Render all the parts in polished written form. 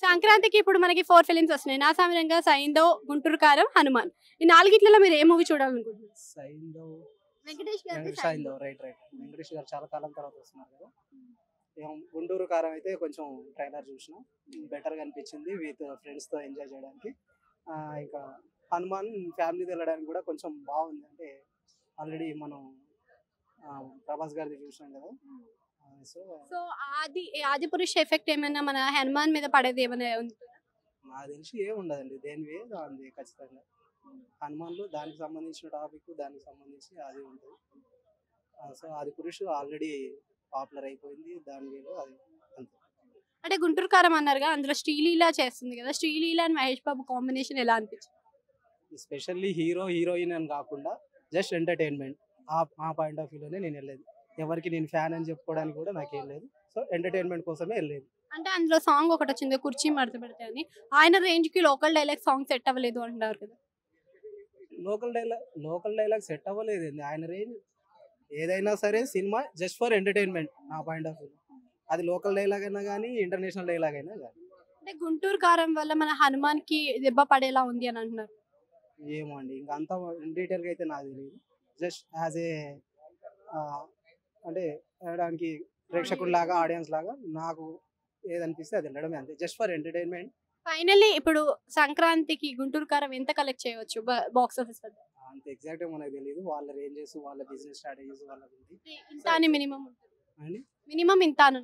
సంక్రాంతికి ఇప్పుడు మనకి 4 ఫిల్మ్స్ వస్తున్నాయి. 'నా సామిరంగా', 'సైంధవ్', 'గుంటూరు కారం', 'హనుమాన్'. ఈ నాలుగిట్లలో మీరు ఏ మూవీ చూడాలనుకుంటున్నారు? సైంధవ్ వెంకటేష్ గారిది 'సైంధవ్'. సైంధవ్ రైట్. వెంకటేష్ గారు చాలా కాలం తర్వాత వస్తున్నారు కదా. ఏం గుంటూరు కారం అయితే కొంచెం ట్రైలర్ చూసిన బెటర్గా అనిపించింది విత్ ఫ్రెండ్స్తో ఎంజాయ్ చేయడానికి. ఇంకా హనుమాన్ ఫ్యామిలీతో వెళ్ళడానికి కూడా కొంచెం బాగుంది. అంటే ఆల్రెడీ మనం ప్రభాస్ గారిది చూసినాం కదా. సో సో ఆదిపురుష్ ఎఫెక్ట్ ఏమైనా మన 'హనుమాన్' మీద పడేది ఏమైనా ఉందా? నాకు తెలిసి ఏం ఉండదండి, దేనివే దాని ఖచ్చితంగా. హనుమాన్లో దానికి సంబంధించిన టాపిక్ దానికి సంబంధించి అది ఉంటుంది. సో అది పురుషు ఆల్రెడీ పాపులర్ అయిపోయింది దాని వేలో అది అంతే. అంటే 'గుంటూరు కారం' అన్నారుగా, అందులో శ్రీలీల చేస్తుంది కదా. శ్రీలీల అండ్ మహేష్ బాబు కాంబినేషన్ ఎలా అనిపించింది? ఎస్పెషల్లీ హీరో హీరోయిన్ అని కాకుండా జస్ట్ ఎంటర్టైన్మెంట్. ఆ పాయింట్ ఆఫ్ వ్యూలోనే నేను వెళ్ళేది. ఎవరికి నేను ఫ్యాన్ అని చెప్పుకోవడానికి కూడా నాకేం లేదు. సో ఎంటర్టైన్మెంట్ కోసమే వెళ్ళేది. అంటే అందులో సాంగ్ ఒకటి వచ్చింది 'కుర్చీ మడత పెడితే' అని. ఆయన రేంజ్ కి లోకల్ డైలాగ్ సాంగ్ సెట్ అవ్వలేదు అంటున్నారు కదా. లోకల్ డైలాగ్ సెట్ అవ్వలేదు. ఆయన రేంజ్ ఏదైనా సరే సినిమా జస్ట్ ఫర్ ఎంటర్టైన్మెంట్ నా పాయింట్ ఆఫ్ వ్యూ. అది లోకల్ డైలాగ్ అయినా కానీ ఇంటర్నేషనల్ డైలాగ్ అయినా కానీ. అంటే 'గుంటూరు కారం' వల్ల మన 'హనుమాన్' కి దెబ్బ పడేలా ఉంది అని అంటున్నారు. ఏమో అండి, ఇంకా అంత డీటెయిల్గా అయితే నాకు తెలియదు. జస్ట్ యాజ్ ఏ అంటే వెళ్ళడానికి ప్రేక్షకుల్లాగా ఆడియన్స్ లాగా నాకు ఏదనిపిస్తే అది వెళ్ళడమే అంతే. Just for entertainment. ఫైనల్లీ ఇప్పుడు సంక్రాంతికి 'గుంటూరు కారం' ఎంత కలెక్ట్ చేయవచ్చు బాక్స్ ఆఫీస్ వద్ద? అంత ఎగ్జాక్ట్గా మనకు తెలియదు. వాళ్ళ రేంజెస్ వాళ్ళ బిజినెస్ స్ట్రాటజీస్ వాళ్ళకి ఉంది. ఇంత అని మినిమం అండి. మినిమం ఇంత అని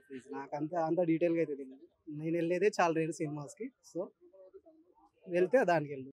ప్లీజ్ నాకు అంత డీటెయిల్గా అయితే తెలియదు. నేను వెళ్ళేదే చాలా రేరు సినిమాస్కి. సో వెళ్తే దానికి వెళ్తాను.